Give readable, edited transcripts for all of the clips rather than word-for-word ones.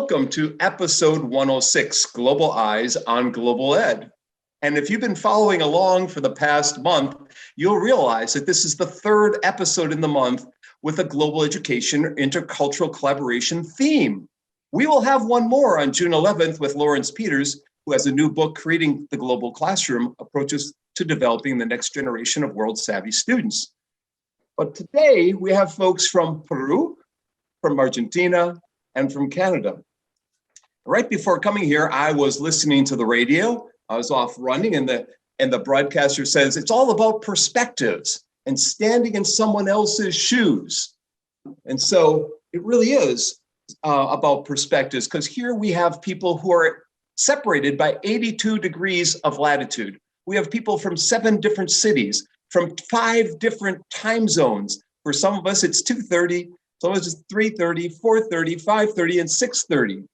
Welcome to episode 106, Global Eyes on Global Ed. And if you've been following along for the past month, you'll realize that this is the third episode in the month with a global education or intercultural collaboration theme. We will have one more on June 11th with Lawrence Peters, who has a new book, Creating the Global Classroom, Approaches to Developing the Next Generation of World-Savvy Students. But today we have folks from Peru, from Argentina, and from Canada. Right before coming here, I was listening to the radio. I was off running, and the broadcaster says it's all about perspectives and standing in someone else's shoes. And so it really is about perspectives, because here we have people who are separated by 82 degrees of latitude. We have people from 7 different cities, from 5 different time zones. For some of us, it's 2:30. So it's 3:30, 4:30, 5:30, and 6:30.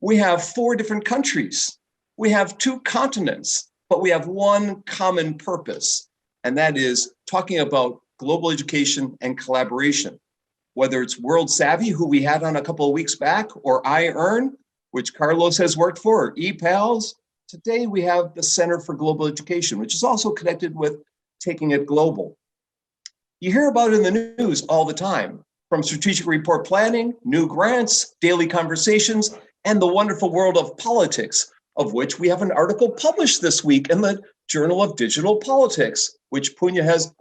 We have 4 different countries. We have 2 continents, but we have one common purpose, and that is talking about global education and collaboration. Whether it's World Savvy, who we had on a couple of weeks back, or iEarn, which Carlos has worked for, or ePals. Today we have the Center for Global Education, which is also connected with taking it global. You hear about it in the news all the time. From strategic report planning, new grants, daily conversations, and the wonderful world of politics, of which we have an article published this week in the Journal of Digital Politics, which Punya has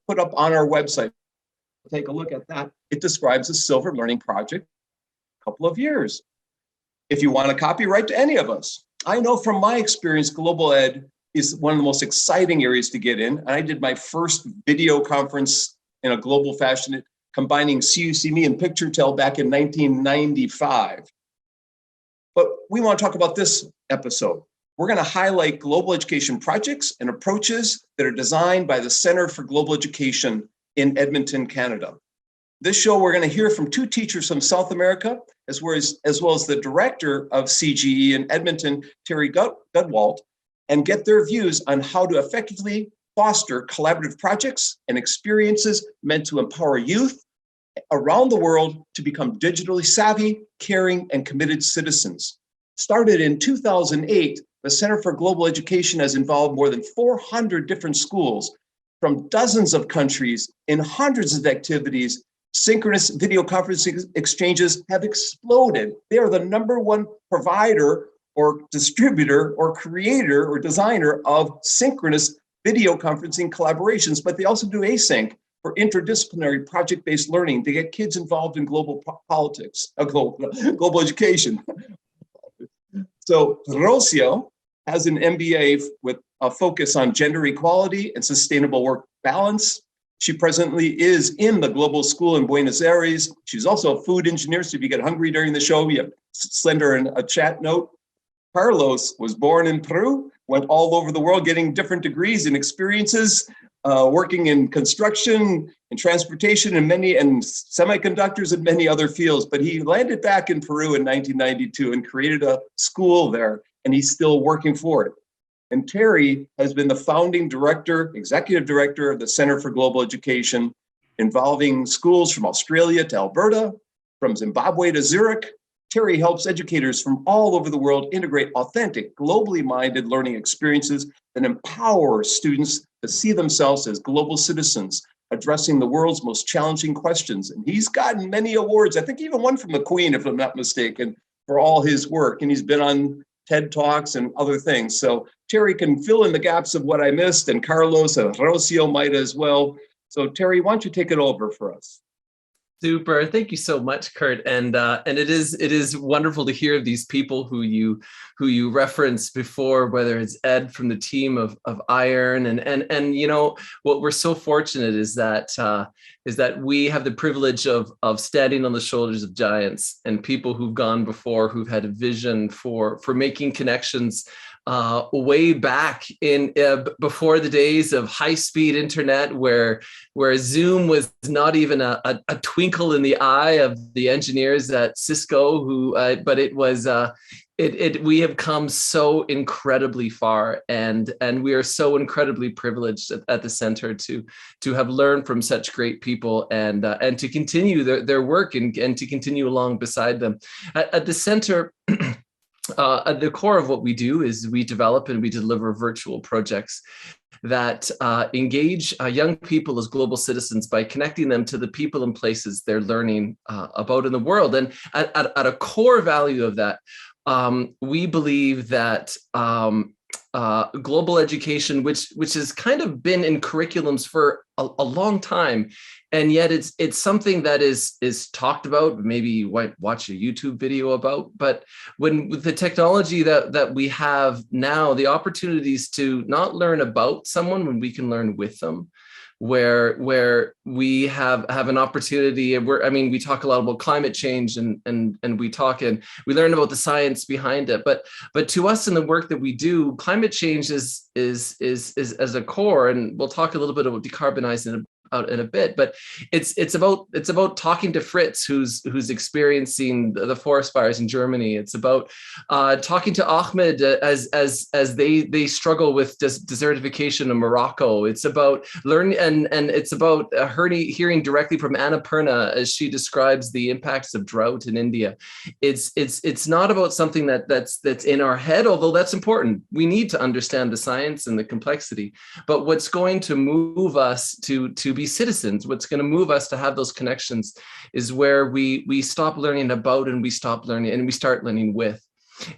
put up on our website. Take a look at that. It describes the Silver Learning Project a couple of years. If you want a copy, write to any of us. I know from my experience, global ed is one of the most exciting areas to get in. And I did my first video conference in a global fashion, combining See You, See Me and PictureTell back in 1995. But we want to talk about this episode. We're going to highlight global education projects and approaches that are designed by the Center for Global Education in Edmonton, Canada. This show, we're going to hear from 2 teachers from South America, as well as the director of CGE in Edmonton, Terry Godwaldt, and get their views on how to effectively foster collaborative projects and experiences meant to empower youth around the world to become digitally savvy, caring, and committed citizens. Started in 2008, the Center for Global Education has involved more than 400 different schools from dozens of countries in hundreds of activities. Synchronous video conferencing exchanges have exploded. They are the #1 provider or distributor or creator or designer of synchronous video conferencing collaborations, but they also do async for interdisciplinary project-based learning to get kids involved in global politics, global education. So Rocio has an MBA with a focus on gender equality and sustainable work balance. She presently is in the global school in Buenos Aires. She's also a food engineer, so if you get hungry during the show, you send her a chat note. Carlos was born in Peru, went all over the world getting different degrees and experiences, working in construction and transportation and semiconductors and many other fields. But he landed back in Peru in 1992 and created a school there, and he's still working for it. And Terry has been the founding director, executive director of the Center for Global Education, involving schools from Australia to Alberta, from Zimbabwe to Zurich. Terry helps educators from all over the world integrate authentic, globally minded learning experiences that empower students to see themselves as global citizens, addressing the world's most challenging questions. And he's gotten many awards. I think even one from the Queen, if I'm not mistaken, for all his work. And he's been on TED Talks and other things. So Terry can fill in the gaps of what I missed, and Carlos and Rocio might as well. So Terry, why don't you take it over for us? Super. Thank you so much, Kurt. And it is wonderful to hear these people who you referenced before, whether it's Ed from the team of iEarn, and you know what we're so fortunate is that we have the privilege of standing on the shoulders of giants and people who've gone before, who've had a vision for making connections way back in before the days of high-speed internet, where Zoom was not even a twinkle in the eye of the engineers at Cisco, but it was. We have come so incredibly far, and we are so incredibly privileged at the center to have learned from such great people, and to continue their work and to continue along beside them. At the center, at the core of what we do is we develop and we deliver virtual projects that engage young people as global citizens by connecting them to the people and places they're learning about in the world. And at a core value of that, we believe that global education, which has kind of been in curriculums for a long time, and yet it's something that is talked about, maybe you might watch a YouTube video about, but with the technology that we have now, the opportunities to not learn about someone when we can learn with them, where we have an opportunity. We talk a lot about climate change, and we learn about the science behind it, but to us in the work that we do, climate change is as a core, and we'll talk a little bit about decarbonizing out in a bit, but it's about talking to Fritz, who's experiencing the forest fires in Germany. It's about talking to Ahmed as they struggle with desertification in Morocco. It's about learning, and it's about hearing directly from Annapurna as she describes the impacts of drought in India. It's not about something that's in our head, although that's important. We need to understand the science and the complexity, but what's going to move us to be citizens, what's going to move us to have those connections, is where we stop learning about and we stop learning and we start learning with.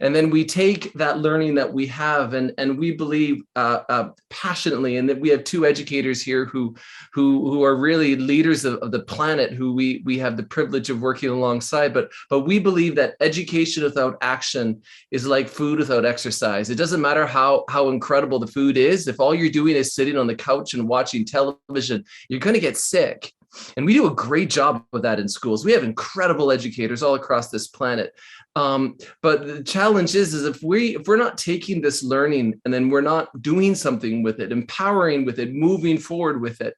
And then we take that learning that we have, and we believe passionately, and that we have two educators here who are really leaders of the planet, who we have the privilege of working alongside. But we believe that education without action is like food without exercise. It doesn't matter how incredible the food is. If all you're doing is sitting on the couch and watching television, you're going to get sick. And we do a great job of that in schools. We have incredible educators all across this planet. But the challenge is if we're not taking this learning and then we're not doing something with it, empowering with it, moving forward with it,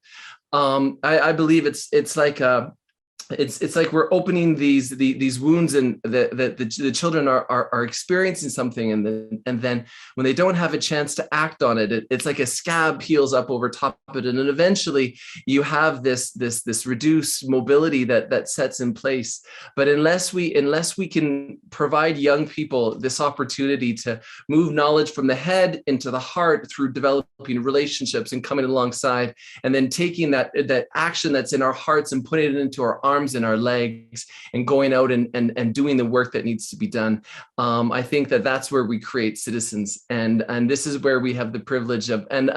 I believe it's like we're opening these wounds, and the children are experiencing something, and then when they don't have a chance to act on it, it's like a scab heals up over top of it, and then eventually you have this reduced mobility that sets in place. But unless we can provide young people this opportunity to move knowledge from the head into the heart through developing relationships and coming alongside, and then taking that action that's in our hearts and putting it into our arms and our legs and going out and doing the work that needs to be done, I think that's where we create citizens, and this is where we have the privilege of, and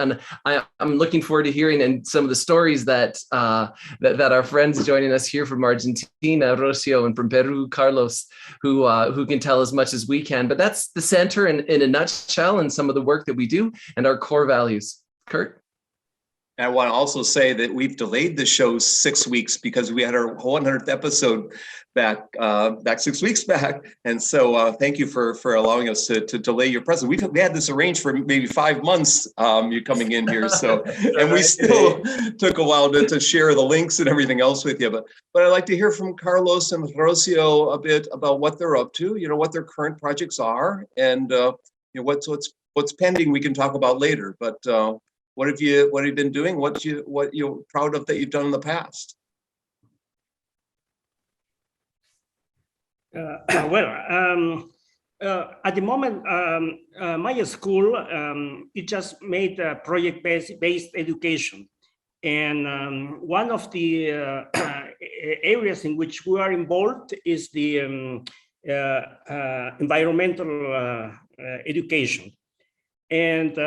I'm looking forward to hearing and some of the stories that our friends joining us here from Argentina, Rocio, and from Peru, Carlos, who can tell as much as we can. But that's the center in a nutshell, and some of the work that we do and our core values. Kurt? I want to also say that we've delayed the show 6 weeks because we had our 100th episode back 6 weeks back, and so thank you for allowing us to delay your presence. We had this arranged for maybe 5 months. You coming in here, so and we still took a while to share the links and everything else with you. But I'd like to hear from Carlos and Rocio a bit about what they're up to. What their current projects are, and what's pending. We can talk about later, but. What have you been doing? What you're proud of that you've done in the past? At the moment, my school it just made a project-based education, and one of the areas in which we are involved is the environmental education, and.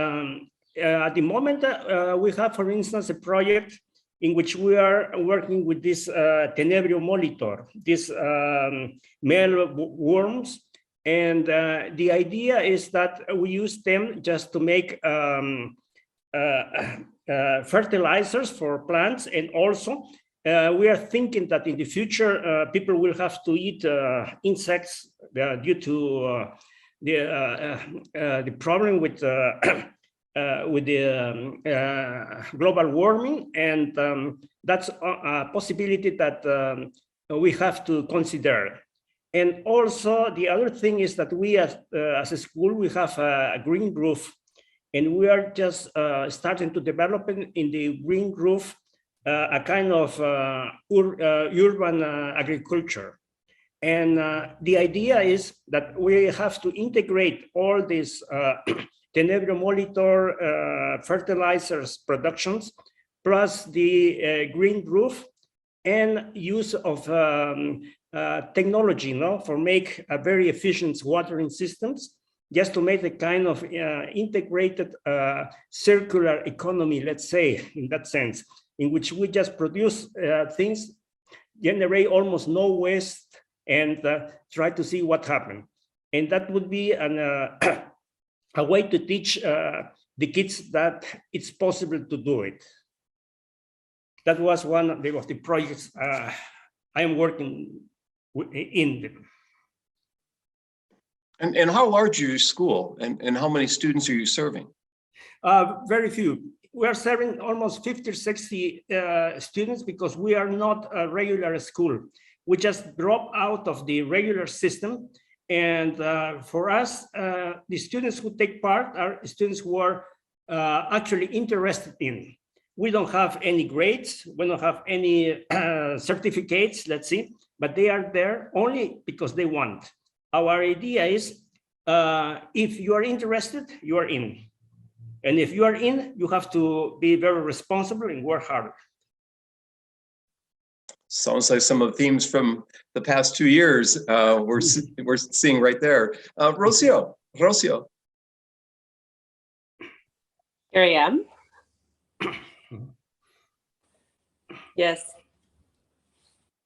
At the moment, we have, for instance, a project in which we are working with this Tenebrio molitor, these male worms. And the idea is that we use them just to make fertilizers for plants. And also, we are thinking that in the future, people will have to eat insects due to the problem with the global warming, and that's a possibility that we have to consider. And also the other thing is that we as a school, we have a green roof, and we are just starting to develop in the green roof a kind of urban agriculture. And the idea is that we have to integrate all these Tenebrio molitor fertilizers productions, plus the green roof, and use of technology, for make a very efficient watering systems, just to make a kind of integrated circular economy, let's say, in that sense, in which we just produce things, generate almost no waste, and try to see what happens. And that would be a way to teach the kids that it's possible to do it. That was one of the projects I am working in. And how large is your school, and how many students are you serving? Very few. We are serving almost 50 or 60 students, because we are not a regular school. We just drop out of the regular system. And for us, the students who take part are students who are actually interested in. We don't have any grades, we don't have any certificates, let's see, but they are there only because they want. Our idea is, if you are interested, you are in. And if you are in, you have to be very responsible and work hard. Sounds like some of the themes from the past 2 years we're seeing right there. Rocio. Here I am. Yes.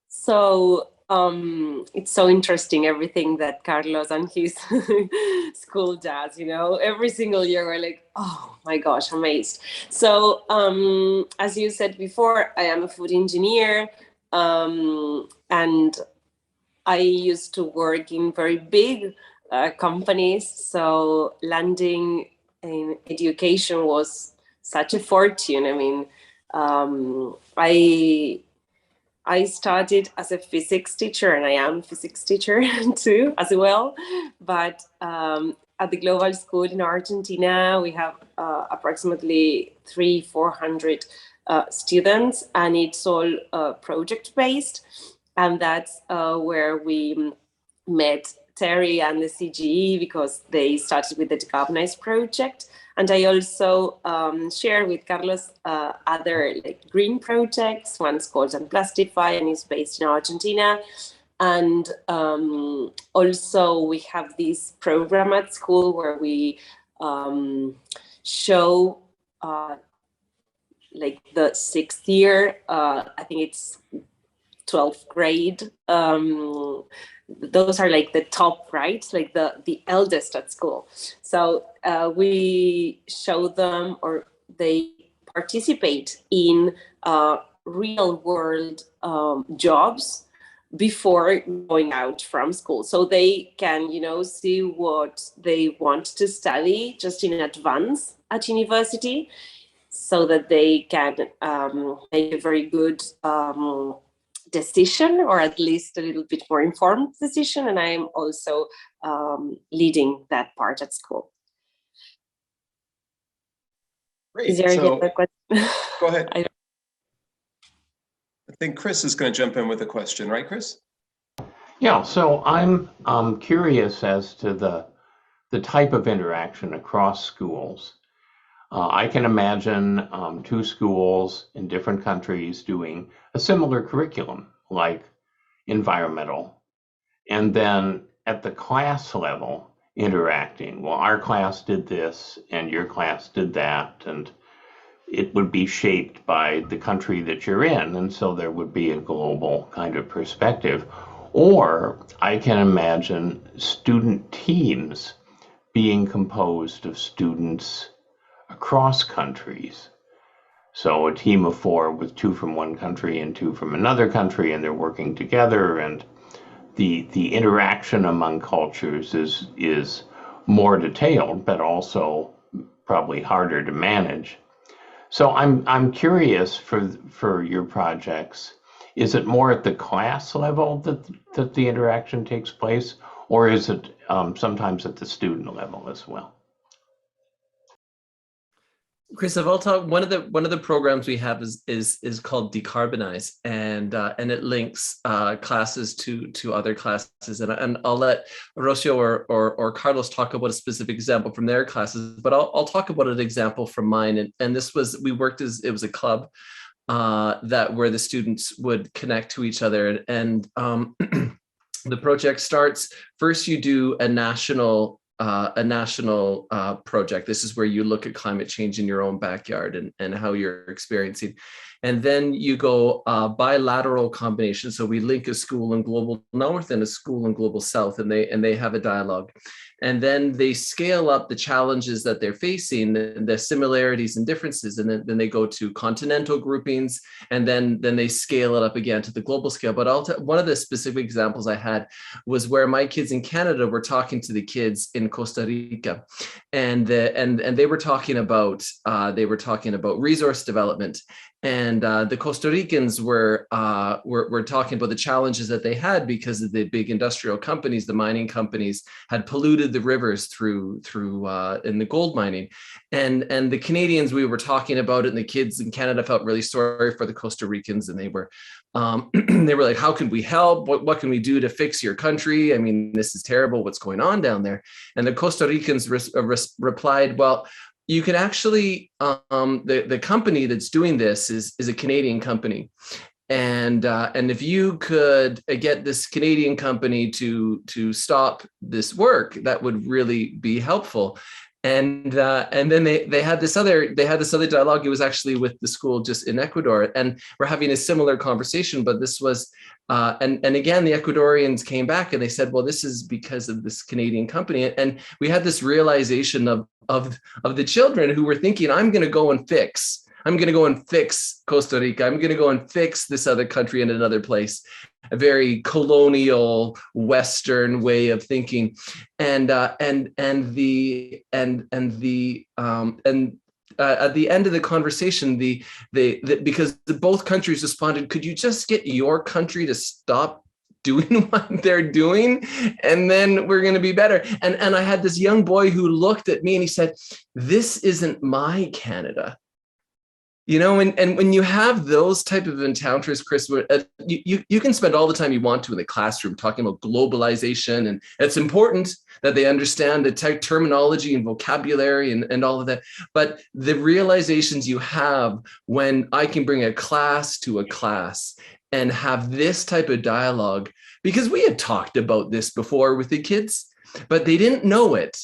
So it's so interesting, everything that Carlos and his school does, every single year we're like, oh my gosh, amazed. So as you said before, I am a food engineer, and I used to work in very big companies. So landing in education was such a fortune. I mean, I started as a physics teacher, and I am a physics teacher too, as well. But at the global school in Argentina, we have approximately 300-400 students, and it's all project-based. And that's where we met Terry and the CGE, because they started with the Decarbonize project. And I also share with Carlos other green projects. One's called Unplastify, and is based in Argentina. And also we have this program at school where we show the 6th year, I think it's 12th grade. Those are the top, right? The eldest at school. So we show them, or they participate in real world jobs before going out from school. So they can, see what they want to study just in advance at university, so that they can make a very good decision, or at least a little bit more informed decision. And I am also leading that part at school. Great. Is there any other question? Go ahead. I think Chris is going to jump in with a question, right, Chris? Yeah, so I'm curious as to the type of interaction across schools. I can imagine 2 schools in different countries doing a similar curriculum, like environmental, and then at the class level interacting. Well, our class did this and your class did that, and it would be shaped by the country that you're in, and so there would be a global kind of perspective. Or I can imagine student teams being composed of students across countries. So a team of 4 with 2 from one country and 2 from another country, and they're working together, and the interaction among cultures is more detailed, but also probably harder to manage. So I'm curious for your projects. Is it more at the class level that the interaction takes place, or is it sometimes at the student level as well? Chris, I'll talk. One of the programs we have is called Decarbonize, and it links classes to other classes, and I'll let Rocio or Carlos talk about a specific example from their classes, but I'll talk about an example from mine, and this was, we worked as, it was a club that where the students would connect to each other, and the project starts first. You do a national project. This is where you look at climate change in your own backyard and how you're experiencing. And then you go bilateral combination. So we link a school in global north and a school in global south, and they have a dialogue. And then they scale up the challenges that they're facing, the similarities and differences. And then they go to continental groupings, and then they scale it up again to the global scale. But one of the specific examples I had was where my kids in Canada were talking to the kids in Costa Rica, and they were talking about resource development. And the Costa Ricans were talking about the challenges that they had because of the big industrial companies, the mining companies, had polluted the rivers through in the gold mining, and the Canadians, we were talking about it, and the kids in Canada felt really sorry for the Costa Ricans, and they were like, how can we help? What can we do to fix your country? I mean, this is terrible. What's going on down there? And the Costa Ricans replied, well, you can actually, the company that's doing this is a Canadian company. And if you could get this Canadian company to stop this work, that would really be helpful. And then they had this other dialogue. It was actually with the school just in Ecuador, and we're having a similar conversation. But this was and again, the Ecuadorians came back and they said, well, this is because of this Canadian company. And we had this realization of the children who were thinking, I'm going to go and fix Costa Rica. I'm going to go and fix this other country in another place. A very colonial Western way of thinking, and at the end of the conversation, because both countries responded, could you just get your country to stop doing what they're doing, and then we're going to be better. And I had this young boy who looked at me and he said, this isn't my Canada. You know, and when you have those type of encounters, Chris, you can spend all the time you want to in the classroom talking about globalization, and it's important that they understand the terminology and vocabulary and all of that. But the realizations you have when I can bring a class to a class and have this type of dialogue, because we had talked about this before with the kids, but they didn't know it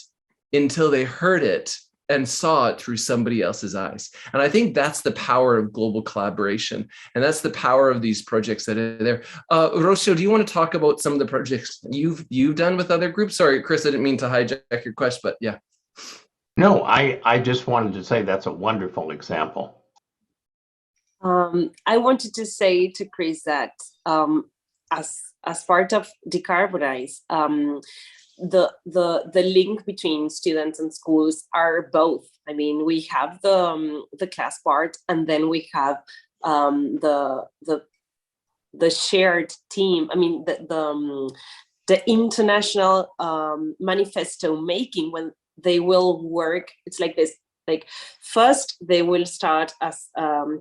until they heard it and saw it through somebody else's eyes. And I think that's the power of global collaboration. And that's the power of these projects that are there. Rocio, do you want to talk about some of the projects you've done with other groups? Sorry, Chris, I didn't mean to hijack your question, but yeah. No, I just wanted to say that's a wonderful example. I wanted to say to Chris that as part of Decarbonize, the link between students and schools are both. I mean, we have the class part, and then we have the shared team. I mean, the international manifesto making, when they will work. It's like this. Like, first, they will start, as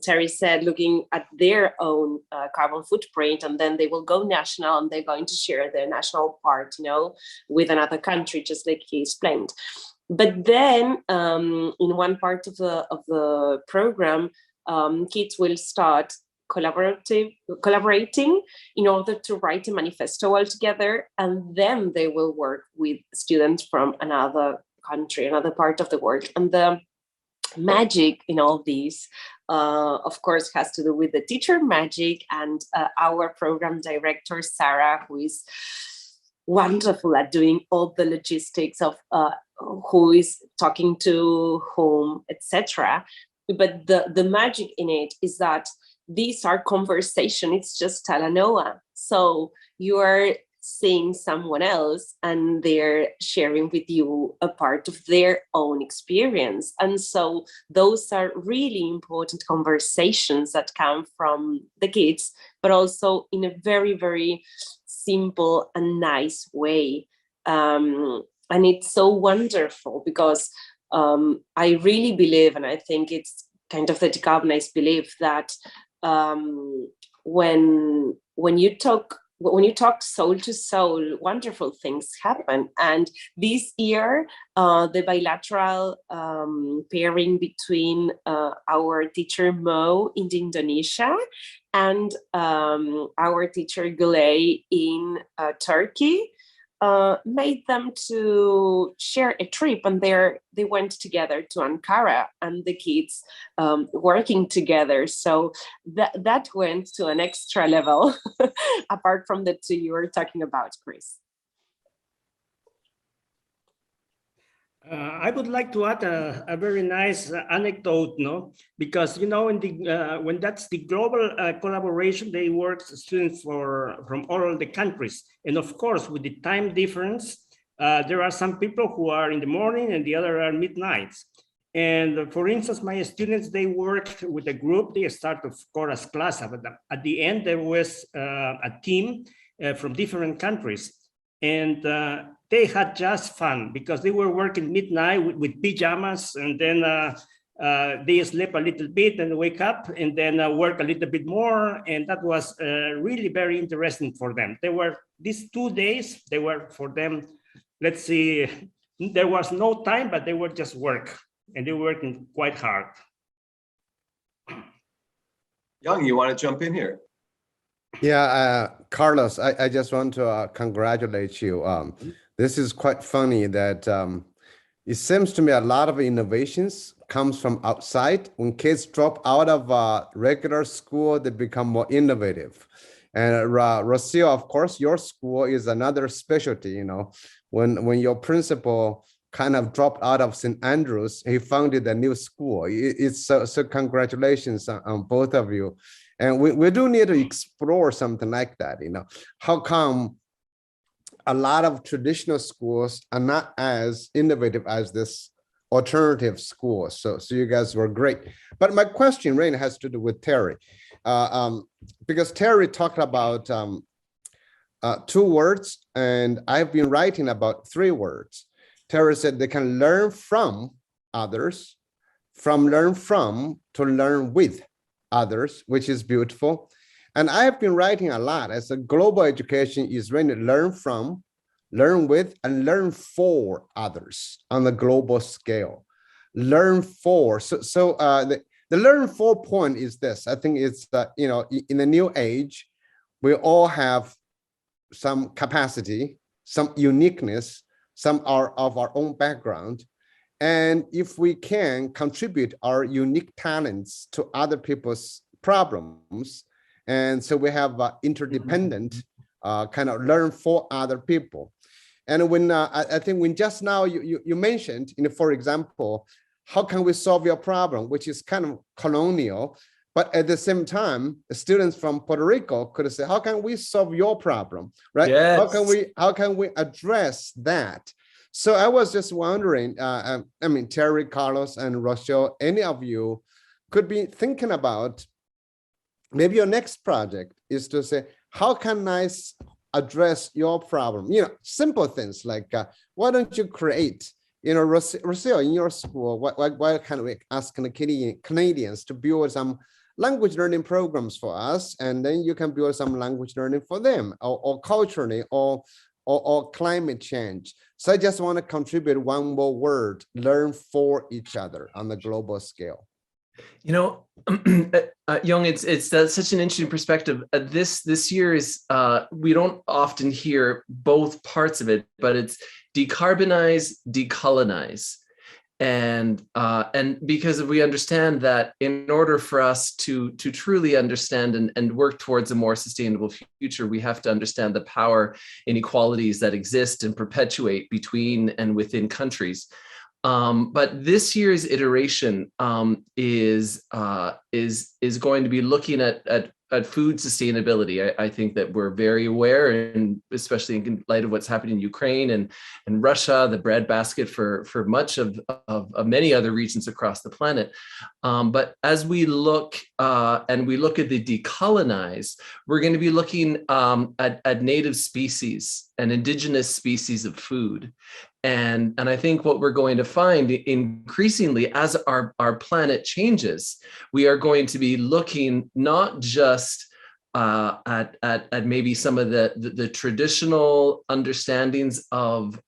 Terry said, looking at their own carbon footprint, and then they will go national, and they're going to share their national part, you know, with another country, just like he explained. But then, in one part of the program, kids will start collaborating in order to write a manifesto all together, and then they will work with students from another country, another part of the world. And the magic in all these, of course, has to do with the teacher magic and our program director, Sarah, who is wonderful at doing all the logistics of who is talking to whom, etc. But the magic in it is that these are conversation. It's just Talanoa. So you are seeing someone else and they're sharing with you a part of their own experience. And so those are really important conversations that come from the kids, but also in a very, very simple and nice way. And it's so wonderful because I really believe, and I think it's kind of the decarbonized belief, that when you talk soul to soul, wonderful things happen. And this year, the bilateral pairing between our teacher Mo in Indonesia and our teacher Gulay in Turkey made them to share a trip, and they went together to Ankara, and the kids working together. So that went to an extra level, apart from the two you were talking about, Chris. I would like to add a very nice anecdote, no? Because in the when that's the global collaboration, they work students from all the countries, and of course with the time difference, there are some people who are in the morning and the other are midnights. And for instance, my students, they worked with a group. They start of chorus class, but at the end there was a team from different countries, and they had just fun because they were working midnight with pajamas, and then they sleep a little bit and wake up and then work a little bit more. And that was really very interesting for them. These 2 days, they were for them, let's see, there was no time, but they were just work, and they were working quite hard. Young, you want to jump in here? Yeah, Carlos, I just want to congratulate you. This is quite funny that it seems to me a lot of innovations comes from outside. When kids drop out of regular school, they become more innovative. And Rocio, of course, your school is another specialty. When your principal kind of dropped out of St. Andrews, he founded a new school. It's so congratulations on both of you. And we do need to explore something like that. How come a lot of traditional schools are not as innovative as this alternative school? So you guys were great. But my question really has to do with Terry, because Terry talked about 2 words, and I've been writing about 3 words. Terry said they can learn from others, from learn from to learn with others, which is beautiful. And I have been writing a lot as a global education is really learn from, learn with, and learn for others on the global scale. Learn for. So the learn for point is this. I think it's in the new age, we all have some capacity, some uniqueness, some are of our own background. And if we can contribute our unique talents to other people's problems, and so we have interdependent kind of learn for other people. And when I think when just now you mentioned, for example, how can we solve your problem, which is kind of colonial, but at the same time, the students from Puerto Rico could say, how can we solve your problem, right? Yes. How can we address that? So I was just wondering, Terry, Carlos, and Rocio, any of you could be thinking about maybe your next project is to say, how can I address your problem? Simple things like, why don't you create, Rocio, in your school, why can't we ask the Canadians to build some language learning programs for us, and then you can build some language learning for them, or culturally, or climate change. So I just want to contribute one more word: learn for each other on the global scale. Young, it's such an interesting perspective. This year is we don't often hear both parts of it, but it's decarbonize, decolonize. And because we understand that in order for us to truly understand and work towards a more sustainable future, we have to understand the power inequalities that exist and perpetuate between and within countries. But this year's iteration is is going to be looking at food sustainability. I think that we're very aware, and especially in light of what's happening in Ukraine and Russia, the breadbasket for much of many other regions across the planet. But as we look at the decolonize, we're going to be looking at native species and indigenous species of food. And I think what we're going to find increasingly as our planet changes, we are going to be looking not just at maybe some of the traditional understandings of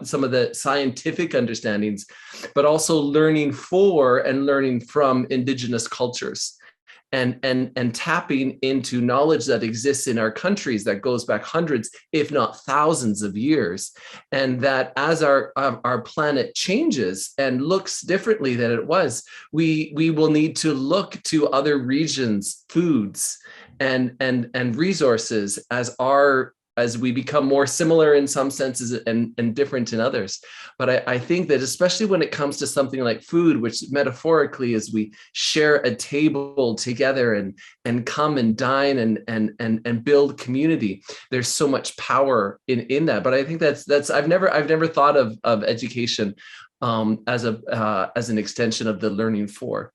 some of the scientific understandings, but also learning for and learning from indigenous cultures. And tapping into knowledge that exists in our countries that goes back hundreds, if not thousands of years. And that as our planet changes and looks differently than it was, we will need to look to other regions, foods, and resources as we become more similar in some senses and different in others. But I think that especially when it comes to something like food, which metaphorically is we share a table together and come and dine and build community, there's so much power in that. But I think that's I've never thought of education as an extension of the learning for.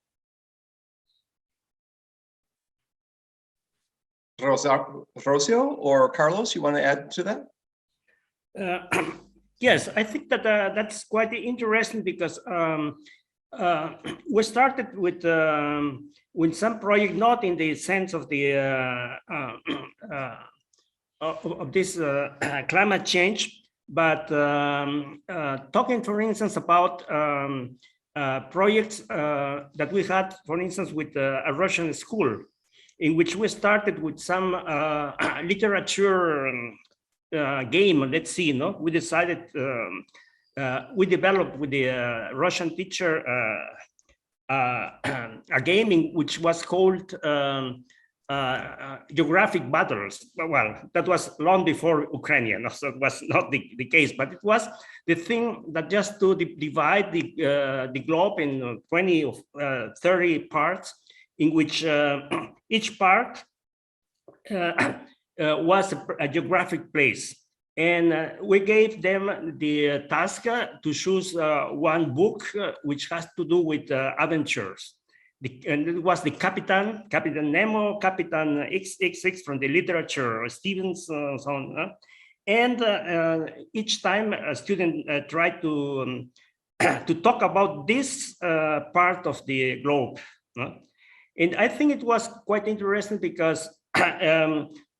Rocio or Carlos, you want to add to that? Yes, I think that that's quite interesting because we started with some project, not in the sense of the of this climate change, but talking, for instance, about projects that we had, for instance, with a Russian school, in which we started with some literature game. Let's see, no, we decided we developed with the Russian teacher a game which was called geographic battles. Well, that was long before Ukraine, so it was not the case, but it was the thing that just to divide the globe in 20 or 30 parts, in which each part was a geographic place. And we gave them the task to choose one book which has to do with adventures. And it was the Captain Nemo, Captain XXX from the literature, Stevens, so on. And each time a student tried to talk about this part of the globe. And I think it was quite interesting because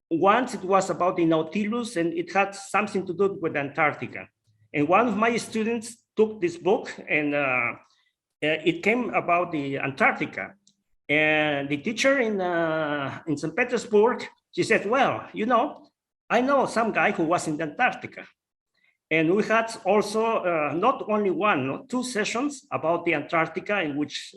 once it was about the Nautilus and it had something to do with Antarctica. And one of my students took this book and it came about the Antarctica. And the teacher in St. Petersburg, she said, well, you know, I know some guy who was in Antarctica. And we had also not only one, two sessions about the Antarctica in which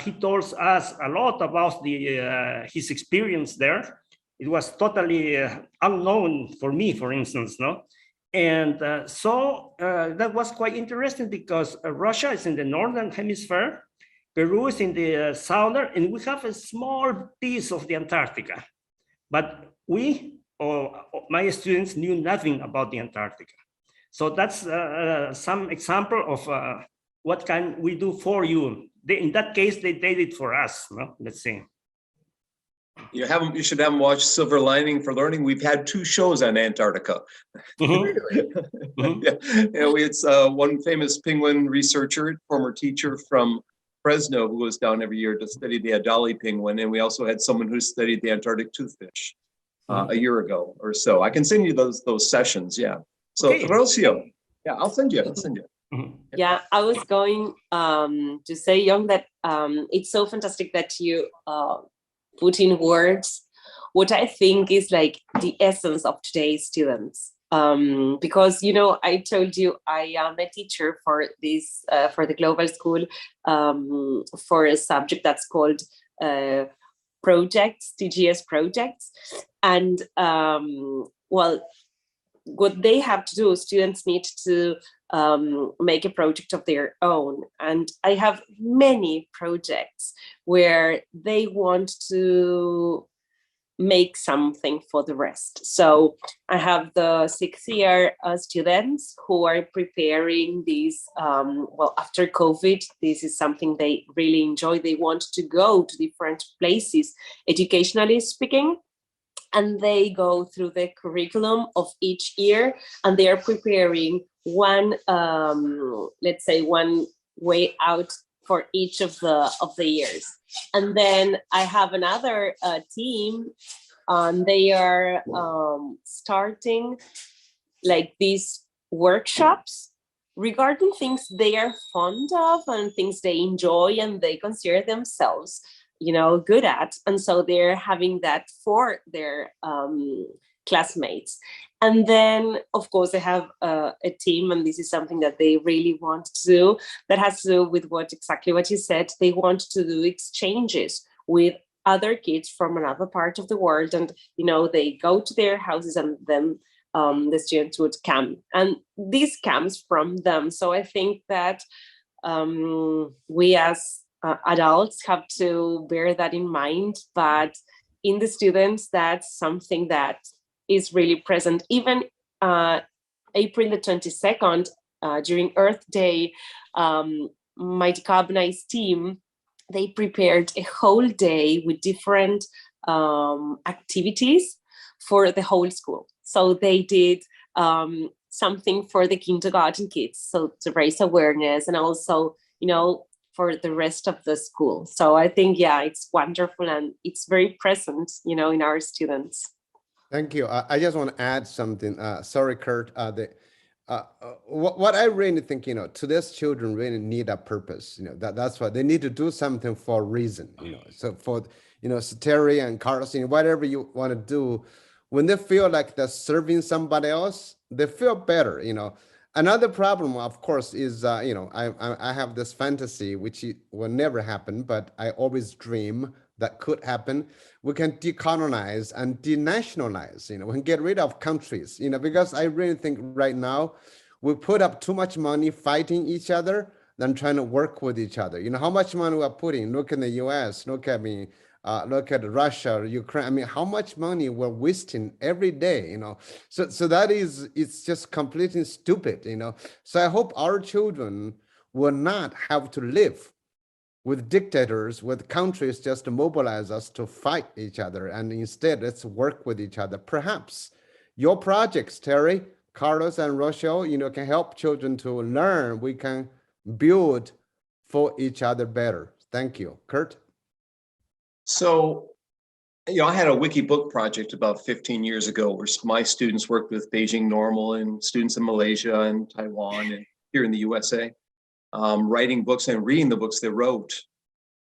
he told us a lot about his experience there. It was totally unknown for me, for instance, no? And so that was quite interesting because Russia is in the northern hemisphere, Peru is in the southern, and we have a small piece of the Antarctica. But we, or my students, knew nothing about the Antarctica. So that's some example of what can we do for you. In that case, they did it for us. No? Let's see. You should have them watch Silver Lining for Learning. We've had 2 shows on Antarctica. Mm-hmm. Yeah, it's one famous penguin researcher, former teacher from Fresno, who goes down every year to study the Adali penguin, and we also had someone who studied the Antarctic toothfish a year ago or so. I can send you those sessions. Yeah. So okay. Rocio, yeah, I'll send you. Mm-hmm. Yeah, I was going to say, Young, that it's so fantastic that you put in words what I think is like the essence of today's students. Because, you know, I told you I am a teacher for this, for the global school, for a subject that's called projects, TGS projects. And well, what they have to do, students need to make a project of their own. And I have many projects where they want to make something for the rest. So I have the 6th year students who are preparing these, well, after COVID, this is something they really enjoy. They want to go to different places, educationally speaking, and they go through the curriculum of each year, and they are preparing one, let's say, one way out for each of the years. And then I have another team, and they are starting like these workshops regarding things they are fond of and things they enjoy and they consider themselves, you know, good at. And so they're having that for their classmates. And then, of course, they have a team, and this is something that they really want to do, that has to do with exactly what you said. They want to do exchanges with other kids from another part of the world, and you know, they go to their houses, and then the students would come, and this comes from them. So I think that we as adults have to bear that in mind, but in the students, that's something that is really present. Even April the 22nd, during Earth Day, my decarbonized team, they prepared a whole day with different activities for the whole school. So they did something for the kindergarten kids, so to raise awareness, and also, you know, for the rest of the school. So I think, yeah, it's wonderful, and it's very present, you know, in our students. Thank you. I just want to add something. Sorry, Kurt. What I really think, you know, today's children really need a purpose. You know, that's why they need to do something for a reason. You know, so for, you know, Terry and Carlos, you know, whatever you want to do, when they feel like they're serving somebody else, they feel better. You know, another problem, of course, is you know, I have this fantasy which will never happen, but I always dream that could happen. We can decolonize and denationalize, you know, we can get rid of countries, you know, because I really think right now we put up too much money fighting each other than trying to work with each other. You know, how much money we're putting, look in the US, look at me, look at Russia, Ukraine. I mean, how much money we're wasting every day, you know? So that is, it's just completely stupid, you know? So I hope our children will not have to live with dictators, with countries just to mobilize us to fight each other. And instead, let's work with each other. Perhaps your projects, Terry, Carlos, and Rocio, you know, can help children to learn. We can build for each other better. Thank you. Kurt? So, you know, I had a wiki book project about 15 years ago where my students worked with Beijing Normal and students in Malaysia and Taiwan and here in the USA. Writing books and reading the books they wrote.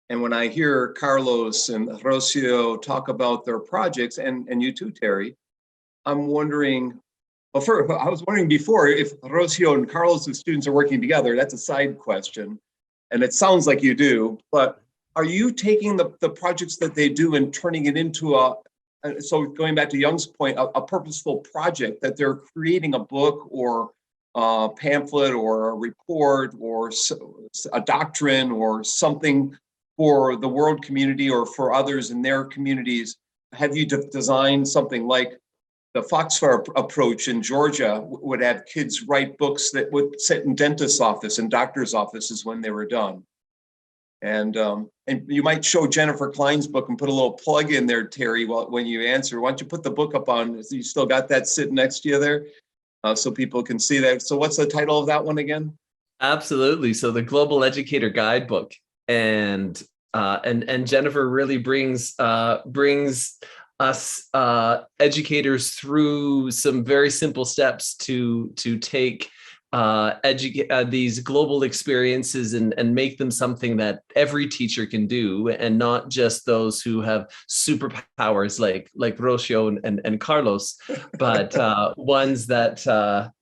And when I hear Carlos and Rocio talk about their projects, and you too, Terry, I'm wondering, well, first, I was wondering before if Rocio and Carlos' students are working together. That's a side question. And it sounds like you do, but are you taking the projects that they do and turning it into so going back to Young's point, a purposeful project that they're creating a book or pamphlet or a report or a doctrine or something for the world community or for others in their communities? Have you designed something like the Foxfire approach in Georgia would have kids write books that would sit in dentist's office and doctor's offices when they were done? And you might show Jennifer Klein's book and put a little plug in there, Terry, when you answer. Why don't you put the book up on, you still got that sitting next to you there? So people can see that. So what's the title of that one again? Absolutely. So the Global Educator Guidebook, and Jennifer really brings us educators through some very simple steps to take these global experiences and make them something that every teacher can do, and not just those who have superpowers like Rocio and Carlos, but ones that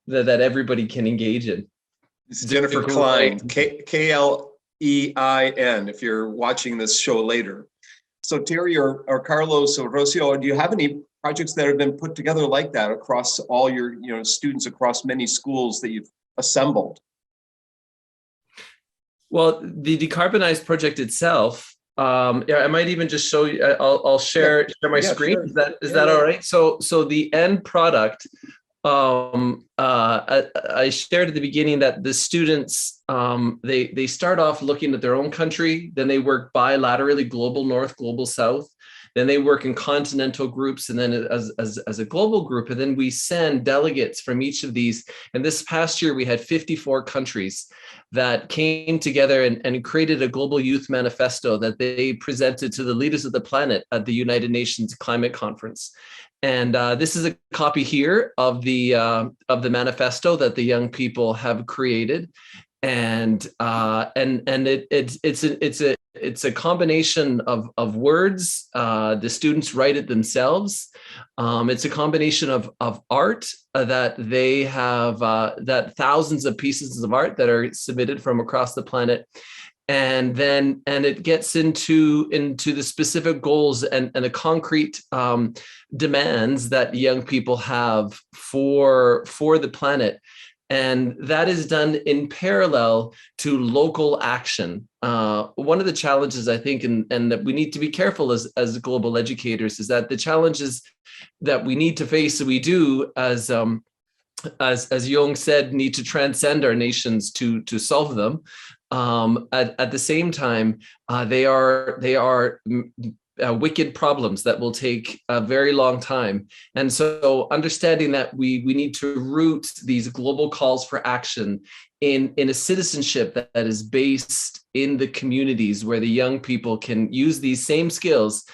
everybody can engage in. This is Jennifer Klein, Klein, if you're watching this show later. So Terry or Carlos or Rocio, do you have any projects that have been put together like that across all your students across many schools that you've assembled? Well, the Decarbonize project itself, yeah, I might even just show you. I'll share my screen. Sure. Is that all right? So the end product. I shared at the beginning that the students they start off looking at their own country, then they work bilaterally, global North, global South. Then they work in continental groups, and then as a global group, and then we send delegates from each of these. And this past year, we had 54 countries that came together and created a global youth manifesto that they presented to the leaders of the planet at the United Nations Climate Conference. And this is a copy here of the manifesto that the young people have created. And it's a combination of words. The students write it themselves. It's a combination of art that they have, that thousands of pieces of art that are submitted from across the planet. And it gets into the specific goals and the concrete demands that young people have for the planet. And that is done in parallel to local action. One of the challenges, I think, and that we need to be careful as global educators, is that the challenges that we need to face, and we do, as Jung said, need to transcend our nations to solve them. At the same time, they are wicked problems that will take a very long time. And so understanding that we need to root these global calls for action in a citizenship that is based in the communities, where the young people can use these same skills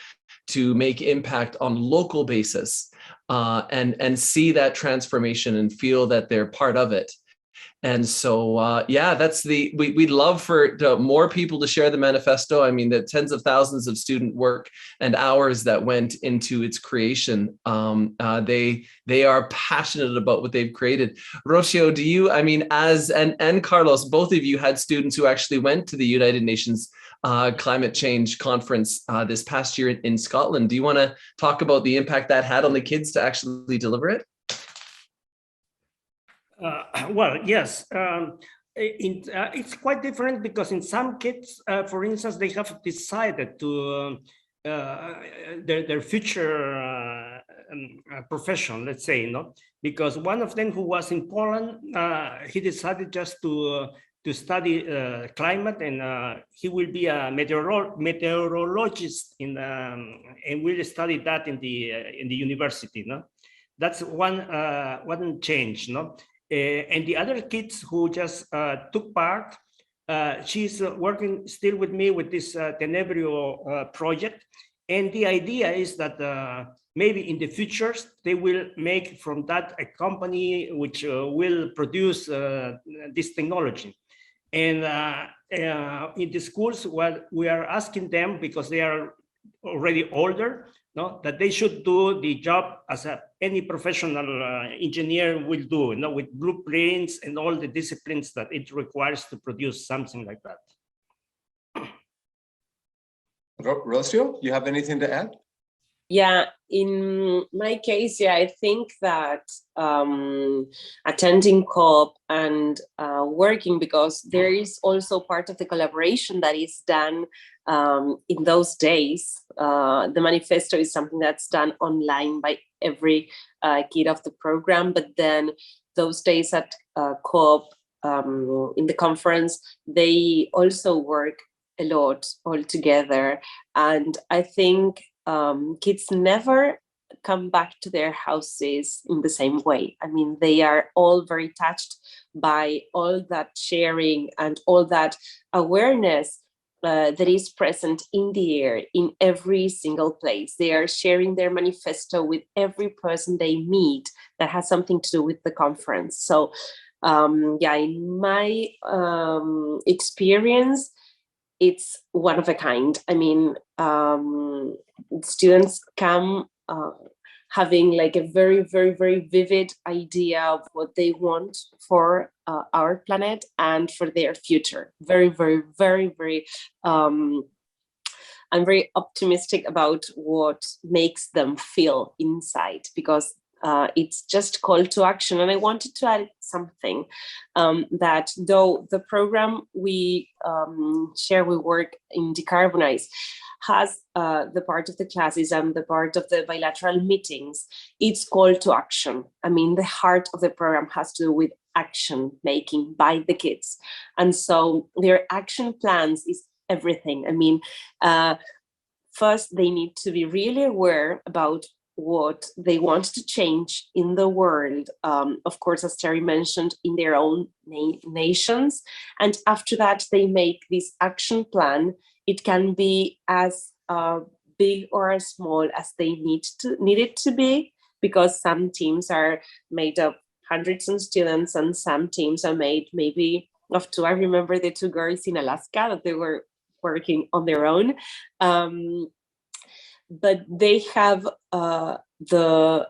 to make impact on local basis, and see that transformation and feel that they're part of it. And so, yeah, that's we'd love for more people to share the manifesto. I mean, the tens of thousands of student work and hours that went into its creation. They are passionate about what they've created. Rocio, do you, I mean, and Carlos, both of you had students who actually went to the United Nations Climate Change Conference this past year in Scotland. Do you want to talk about the impact that had on the kids to actually deliver it? Well, yes, it's quite different, because in some kids, for instance, they have decided to their future profession, let's say, because one of them who was in Poland, he decided just to study climate, and he will be a meteorologist and will study that in the university. That's one change. And the other kids who just took part, she's working still with me with this Tenebrio project. And the idea is that maybe in the future, they will make from that a company which will produce this technology. And in the schools, what we are asking them, because they are already older, that they should do the job as any professional engineer will do, with blueprints and all the disciplines that it requires to produce something like that. Rocio, you have anything to add? Yeah, in my case, yeah, I think that attending COP and working, because there is also part of the collaboration that is done in those days. The manifesto is something that's done online by every kid of the program, but then those days at COP in the conference, they also work a lot all together. And I think kids never come back to their houses in the same way. I mean, they are all very touched by all that sharing and all that awareness that is present in the air in every single place. They are sharing their manifesto with every person they meet that has something to do with the conference. So yeah, in my experience, it's one of a kind. I mean, students come having like a very, very, very vivid idea of what they want for our planet and for their future. Very, very, very, very, I'm very optimistic about what makes them feel inside, because It's just call to action. And I wanted to add something that though the program we share, we work in Decarbonize, has the part of the classes and the part of the bilateral meetings, it's call to action. I mean, the heart of the program has to do with action making by the kids. And so their action plans is everything. I mean, first, they need to be really aware about what they want to change in the world, of course, as Terry mentioned, in their own nations. And after that, they make this action plan. It can be as big or as small as they need it to be, because some teams are made of hundreds of students and some teams are made maybe of two. I remember the two girls in Alaska that they were working on their own. But they have the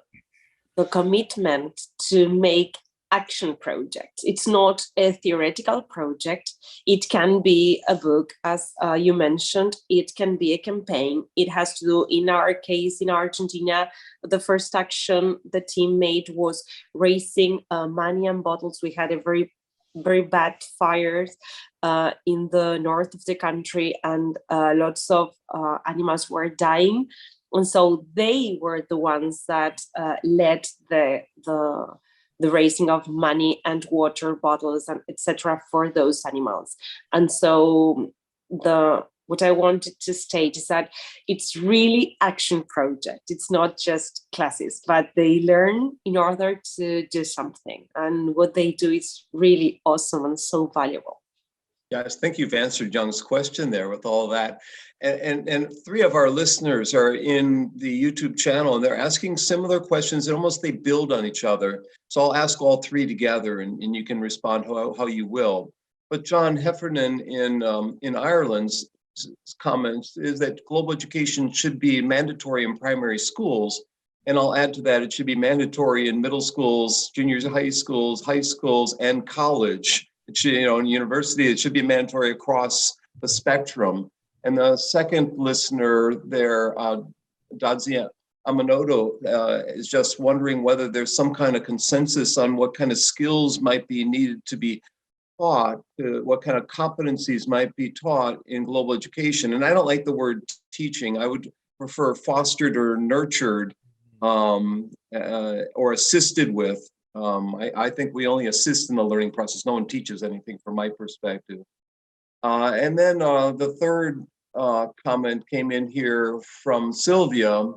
commitment to make action projects. It's not a theoretical project. It can be a book, as you mentioned. It can be a campaign. It has to do, in our case, in Argentina, the first action the team made was raising money and bottles. We had a very bad fires in the north of the country, and lots of animals were dying. And so they were the ones that led the raising of money and water bottles and etc. for those animals. And so what I wanted to state is that it's really action project. It's not just classes, but they learn in order to do something. And what they do is really awesome and so valuable. Yes, I think you've answered Young's question there with all that. And three of our listeners are in the YouTube channel, and they're asking similar questions, and almost they build on each other. So I'll ask all three together, and you can respond how you will. But John Heffernan in Ireland's comments is that global education should be mandatory in primary schools. And I'll add to that, it should be mandatory in middle schools, juniors, high schools, and college. It should, in university, it should be mandatory across the spectrum. And the second listener there, Dadzia Amanoto, is just wondering whether there's some kind of consensus on what kind of skills might be needed to be taught, what kind of competencies might be taught in global education. And I don't like the word teaching. I would prefer fostered or nurtured or assisted with. I think we only assist in the learning process. No one teaches anything from my perspective. And then the third comment came in here from Sylvia,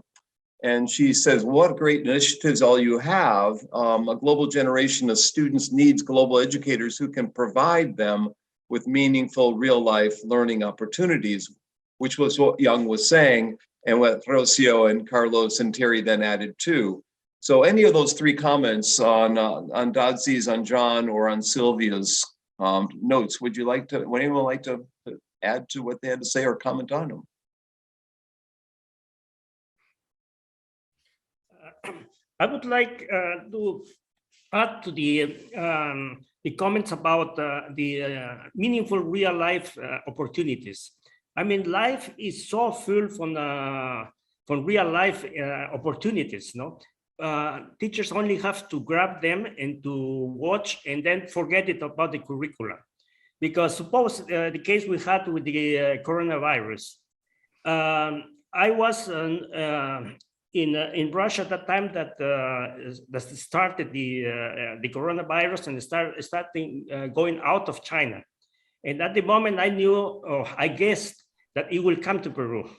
and she says, what great initiatives all you have. A global generation of students needs global educators who can provide them with meaningful real-life learning opportunities, which was what Young was saying, and what Rocio and Carlos and Terry then added too. So any of those three comments on Dadzi's, on John, or on Sylvia's notes, would anyone like to add to what they had to say or comment on them? I would like to add to the comments about the meaningful real life opportunities. I mean, life is so full from real life opportunities, no? Teachers only have to grab them and to watch and then forget it about the curriculum. Because suppose the case we had with the coronavirus, I was in Russia at that time that started the coronavirus and starting going out of China. And at the moment I knew, or I guessed that it will come to Peru.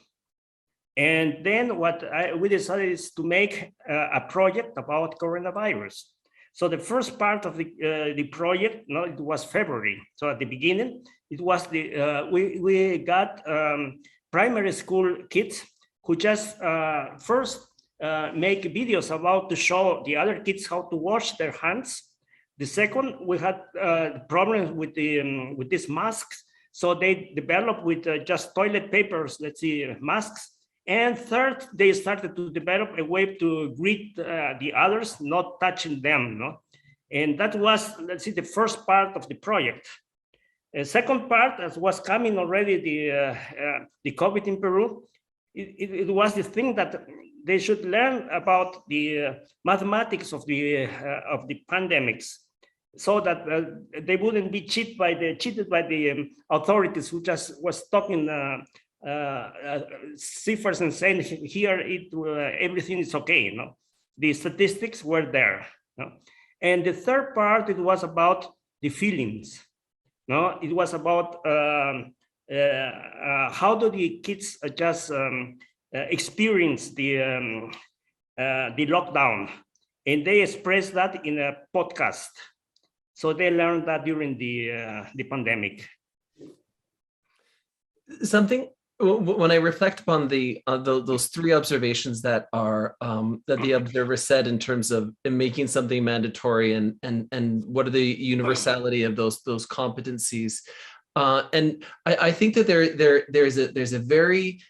And then what we decided is to make a project about coronavirus. So the first part of the project, it was February. So at the beginning, it was we got primary school kids who just first make videos about to show the other kids how to wash their hands. The second, we had problems with these masks. So they developed with just toilet papers, masks. And third, they started to develop a way to greet the others, not touching them. No? And that was, the first part of the project. The second part, as was coming already, the COVID in Peru, it was the thing that they should learn about the mathematics of the pandemics, so that they wouldn't be cheated by the authorities who just was talking ciphers and saying here everything is okay. The statistics were there. And the third part, it was about the feelings. It was about how do the kids just experience the lockdown, and they expressed that in a podcast. So they learned that during the pandemic. Something, when I reflect upon those three observations that are that the observer said in terms of making something mandatory and what are the universality of those competencies, and I think that there's a very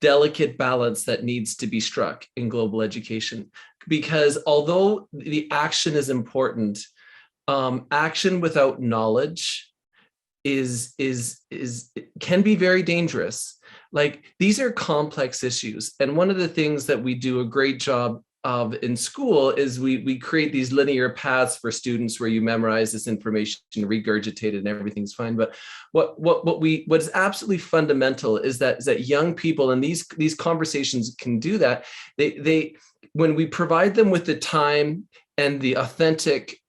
delicate balance that needs to be struck in global education, because although the action is important, action without knowledge can be very dangerous. Like, these are complex issues, and one of the things that we do a great job of in school is we create these linear paths for students where you memorize this information, regurgitate it, and everything's fine. But what is absolutely fundamental is that young people, and these conversations can do that. They when we provide them with the time and the authentic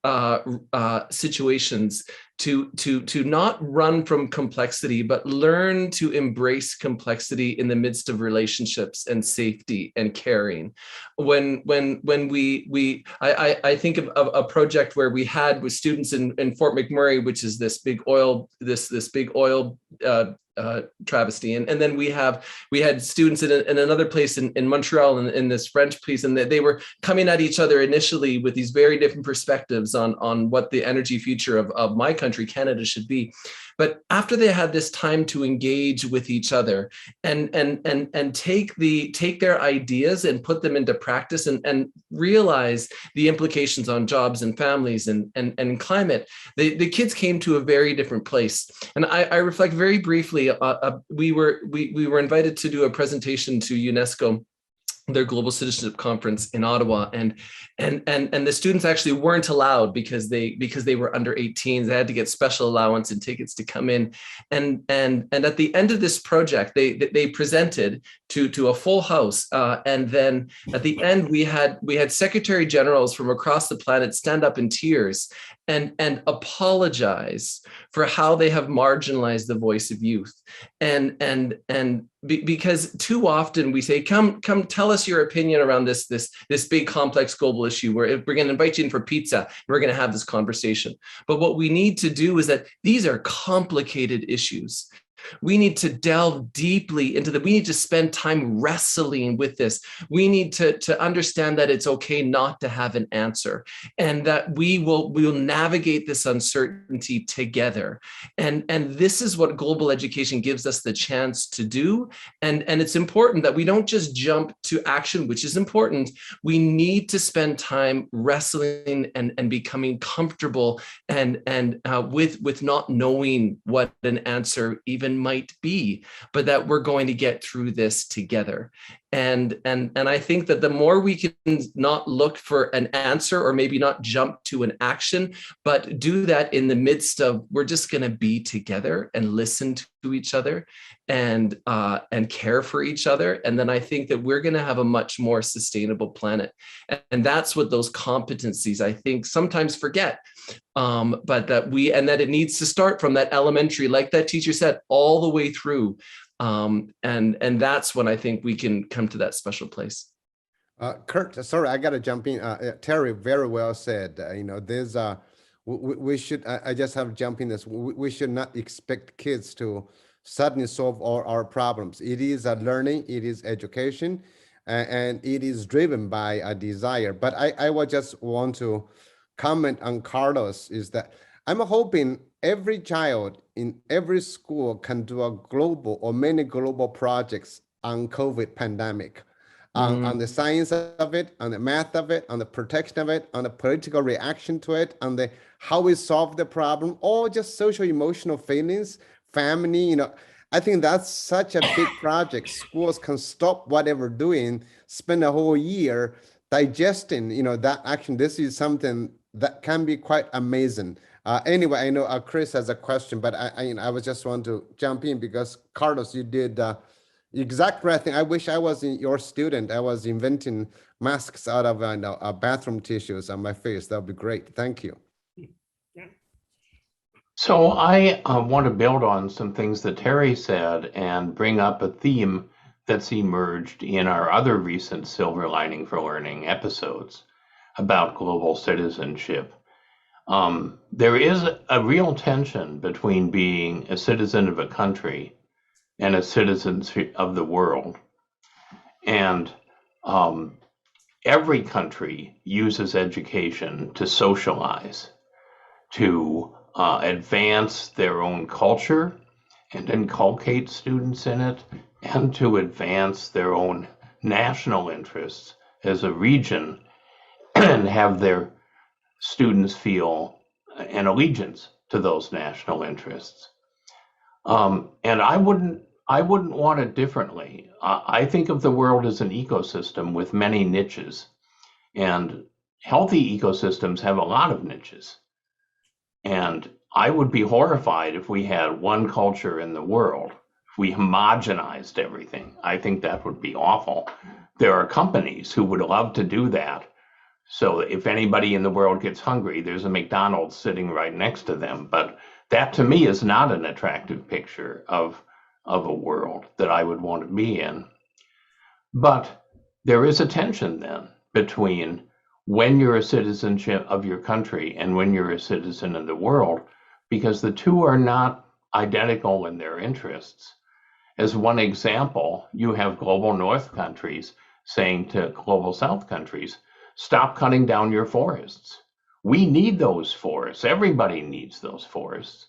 situations to not run from complexity, but learn to embrace complexity in the midst of relationships and safety and caring. I think of a project where we had with students in Fort McMurray, which is this big oil travesty, and then we had students in another place in Montreal, in this French place, and they were coming at each other initially with these very different perspectives on what the energy future of my country, Canada, should be. But after they had this time to engage with each other and take their ideas and put them into practice and realize the implications on jobs and families and climate, the kids came to a very different place. And I reflect very briefly. We were invited to do a presentation to UNESCO, their Global Citizenship Conference in Ottawa, and the students actually weren't allowed because they were under 18. They had to get special allowance and tickets to come in. And at the end of this project, they presented to a full house. And then at the end, we had secretary generals from across the planet stand up in tears and apologize for how they have marginalized the voice of youth. Because too often we say, come tell us your opinion around this big complex global issue, where we're going to invite you in for pizza and we're going to have this conversation. But what we need to do is that these are complicated issues. We need to delve deeply into we need to spend time wrestling with this. We need to understand that it's okay not to have an answer, and that we will navigate this uncertainty together. And this is what global education gives us the chance to do. And it's important that we don't just jump to action, which is important. We need to spend time wrestling and becoming comfortable and with not knowing what an answer even might be, but that we're going to get through this together. And I think that the more we can not look for an answer, or maybe not jump to an action, but do that in the midst of, we're just going to be together and listen to each other and care for each other. And then I think that we're going to have a much more sustainable planet. And that's what those competencies, I think, sometimes forget. But that it needs to start from that elementary, like that teacher said, all the way through. And that's when I think we can come to that special place. Kurt, sorry, I got to jump in. Terry, very well said. There's we should. I just have to jump in this. We should not expect kids to suddenly solve all our problems. It is a learning. It is education, and it is driven by a desire. But I would just want to comment on Carlos, is that I'm hoping every child in every school can do a global or many global projects on COVID pandemic, on the science of it, on the math of it, on the protection of it, on the political reaction to it, on the how we solve the problem, or just social emotional feelings, family, I think that's such a big project. Schools can stop whatever doing, spend a whole year digesting, that action. This is something that can be quite amazing. Anyway, I know Chris has a question, but I was just want to jump in because Carlos, you did the exact right thing. I wish I was your student. I was inventing masks out of bathroom tissues on my face. That would be great. Thank you. So I want to build on some things that Terry said and bring up a theme that's emerged in our other recent Silver Lining for Learning episodes about global citizenship. There is a real tension between being a citizen of a country and a citizen of the world. And every country uses education to socialize, to advance their own culture and inculcate students in it, and to advance their own national interests as a region and have their students feel an allegiance to those national interests. And I wouldn't want it differently. I think of the world as an ecosystem with many niches, and healthy ecosystems have a lot of niches. And I would be horrified if we had one culture in the world, if we homogenized everything. I think that would be awful. There are companies who would love to do that. So if anybody in the world gets hungry, there's a McDonald's sitting right next to them. But that to me is not an attractive picture of a world that I would want to be in. But there is a tension then between when you're a citizen of your country and when you're a citizen of the world, because the two are not identical in their interests. As one example, you have global North countries saying to global South countries, stop cutting down your forests. We need those forests. Everybody needs those forests.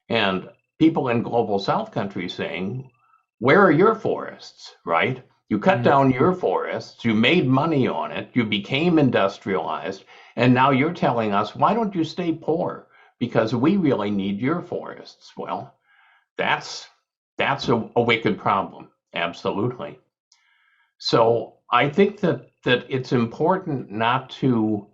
And people in global South countries saying, where are your forests, right? You cut down your forests, you made money on it, you became industrialized, and now you're telling us, why don't you stay poor? Because we really need your forests. Well, that's a wicked problem, absolutely. So I think that it's important not to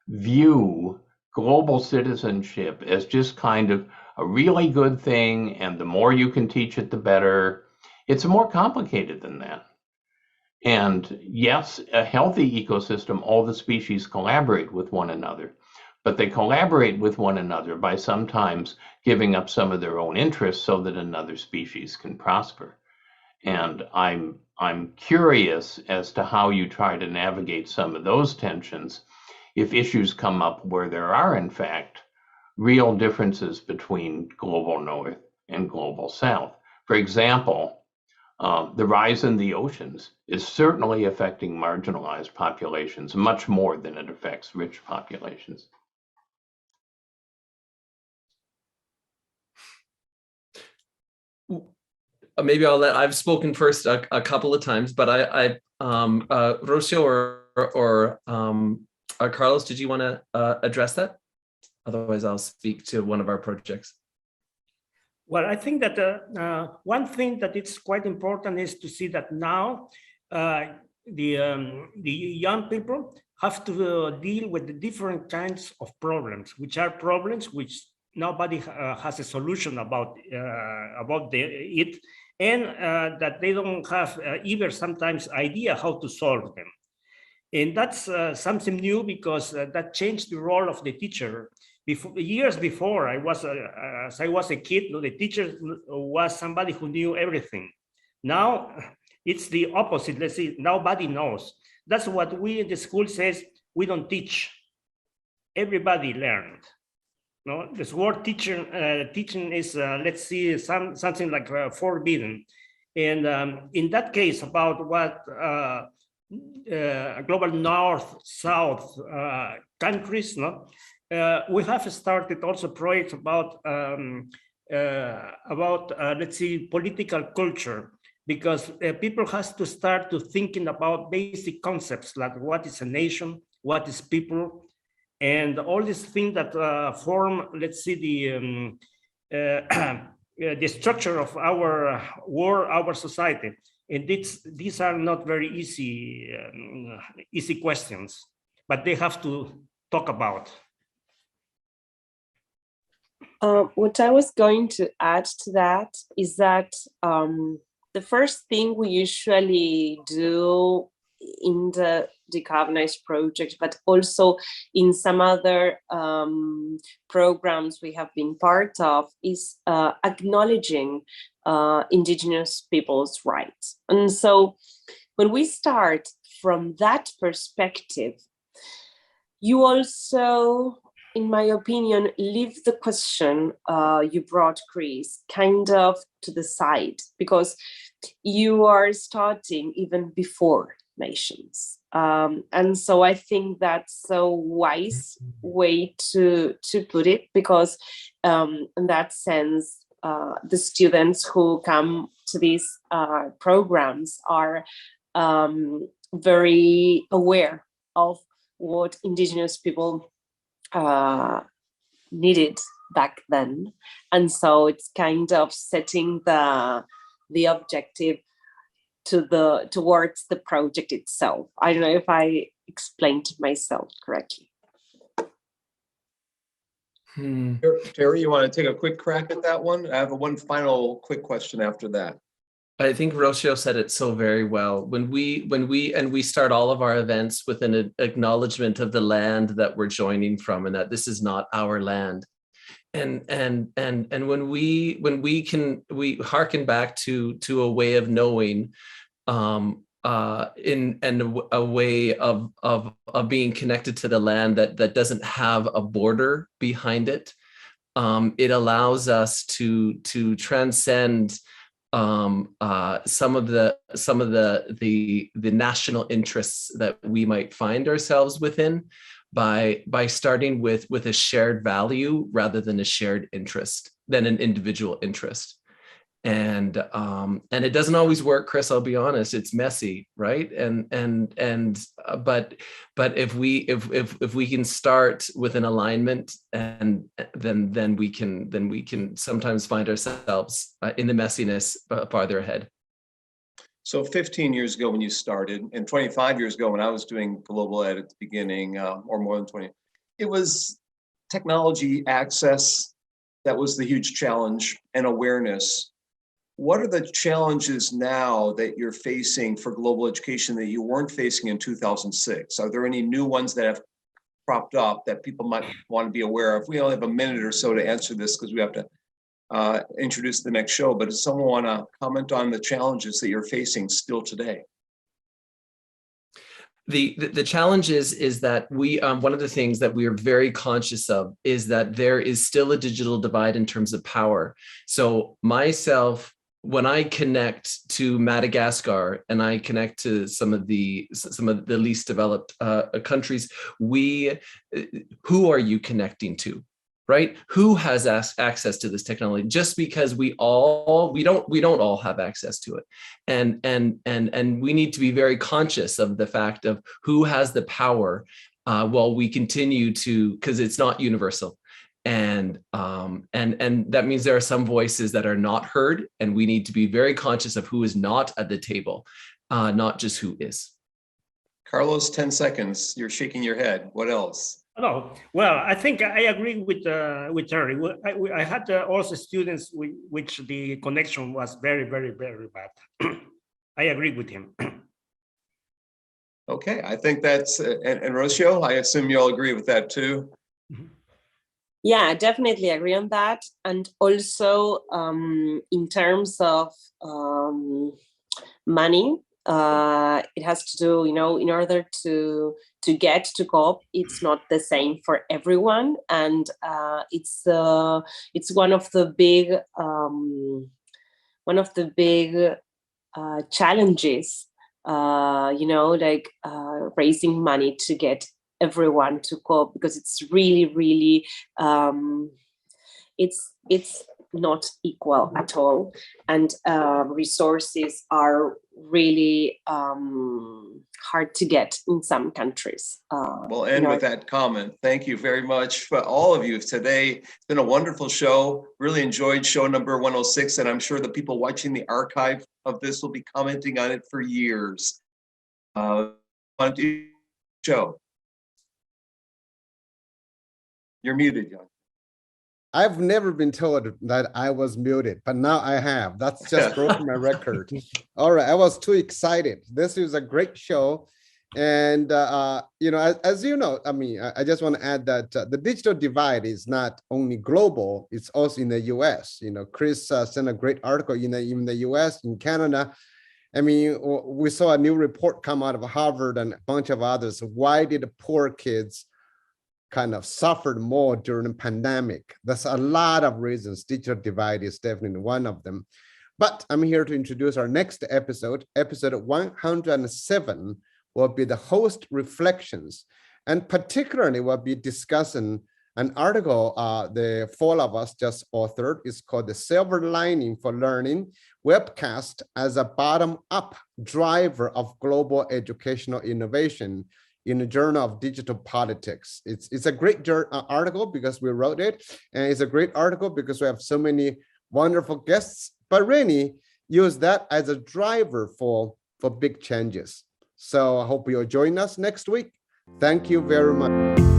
view global citizenship as just kind of a really good thing, and the more you can teach it, the better. It's more complicated than that. And yes, a healthy ecosystem, all the species collaborate with one another, but they collaborate with one another by sometimes giving up some of their own interests so that another species can prosper. And I'm curious as to how you try to navigate some of those tensions if issues come up where there are, in fact, real differences between global North and global South. For example, the rise in the oceans is certainly affecting marginalized populations much more than it affects rich populations. Maybe I've spoken first a couple of times, but Rocio or Carlos, did you want to address that? Otherwise, I'll speak to one of our projects. Well, I think that one thing that it's quite important is to see that now the young people have to deal with the different kinds of problems, which are problems which nobody has a solution about it, and that they don't have either sometimes idea how to solve them. And that's something new because that changed the role of the teacher. Years before, as I was a kid, the teacher was somebody who knew everything. Now it's the opposite. Let's see, nobody knows. That's what we in the school says. We don't teach. Everybody learned. No, this word teaching is let's see something like forbidden. And in that case, about what global North, South countries, no. We have started also projects about let's see, political culture, because people has to start to thinking about basic concepts like what is a nation, what is people, and all these things that form, let's see, the structure of our world, our society. And these are not very easy questions, but they have to talk about. What I was going to add to that is that the first thing we usually do in the Decarbonize project, but also in some other programs we have been part of, is acknowledging Indigenous people's rights. And so when we start from that perspective, you also, in my opinion, leave the question you brought, Chris, kind of to the side, because you are starting even before nations. And so I think that's a wise way to put it, because in that sense, the students who come to these programs are very aware of what Indigenous people needed back then. And so it's kind of setting the objective towards the project itself. I don't know if I explained myself correctly. Terry, you want to take a quick crack at that one? I have one final quick question after that. I think Rocio said it so very well. When we start all of our events with an acknowledgement of the land that we're joining from, and that this is not our land. And when we harken back to a way of knowing, in a way of being connected to the land that doesn't have a border behind it, it allows us to transcend some of the national interests that we might find ourselves within, by starting with a shared value rather than a shared interest, than an individual interest. And it doesn't always work, Chris, I'll be honest, it's messy, right? But if we can start with an alignment, and then we can sometimes find ourselves in the messiness farther ahead. So 15 years ago when you started, and 25 years ago when I was doing global ed at the beginning, or more than 20, it was technology access that was the huge challenge, and awareness. What are the challenges now that you're facing for global education that you weren't facing in 2006? Are there any new ones that have cropped up that people might want to be aware of? We only have a minute or so to answer this because we have to introduce the next show, but does someone want to comment on the challenges that you're facing still today? The challenge is that we one of the things that we are very conscious of is that there is still a digital divide in terms of power. So myself, when I connect to Madagascar and I connect to some of the least developed countries, who are you connecting to? Right? Who has access to this technology? Just because we don't all have access to it, and we need to be very conscious of the fact of who has the power while we continue to, because it's not universal, and that means there are some voices that are not heard, and we need to be very conscious of who is not at the table, not just who is. Carlos, 10 seconds. You're shaking your head. What else? No, well, I think I agree with Terry. I had also students with which the connection was very, very, very bad. I agree with him. Okay, I think that's, and Rocio, I assume you'll agree with that too. Yeah, I definitely agree on that. And also in terms of money, it has to do, in order to get to COP, it's not the same for everyone, and it's one of the big challenges, like raising money to get everyone to COP, because it's really, really, it's not equal at all, and resources are really hard to get in some countries. We'll end with that comment. Thank you very much for all of you today. It's been a wonderful show. Really enjoyed show number 106, and I'm sure the people watching the archive of this will be commenting on it for years. Show. You're muted, John. I've never been told that I was muted, but now I have. That's just broken my record. All right, I was too excited. This is a great show. And, you know, as you know, I mean, I just want to add that the digital divide is not only global, it's also in the US. You know, Chris sent a great article in the US, in Canada. I mean, we saw a new report come out of Harvard and a bunch of others. Why did the poor kids kind of suffered more during the pandemic? There's a lot of reasons. Digital divide is definitely one of them. But I'm here to introduce our next episode. Episode 107 will be the host reflections, and particularly we'll be discussing an article the four of us just authored. It's called The Silver Lining for Learning, Webcast as a Bottom-Up Driver of Global Educational Innovation, in the Journal of Digital Politics. It's a great article because we wrote it, and it's a great article because we have so many wonderful guests, but really use that as a driver for big changes. So I hope you'll join us next week. Thank you very much.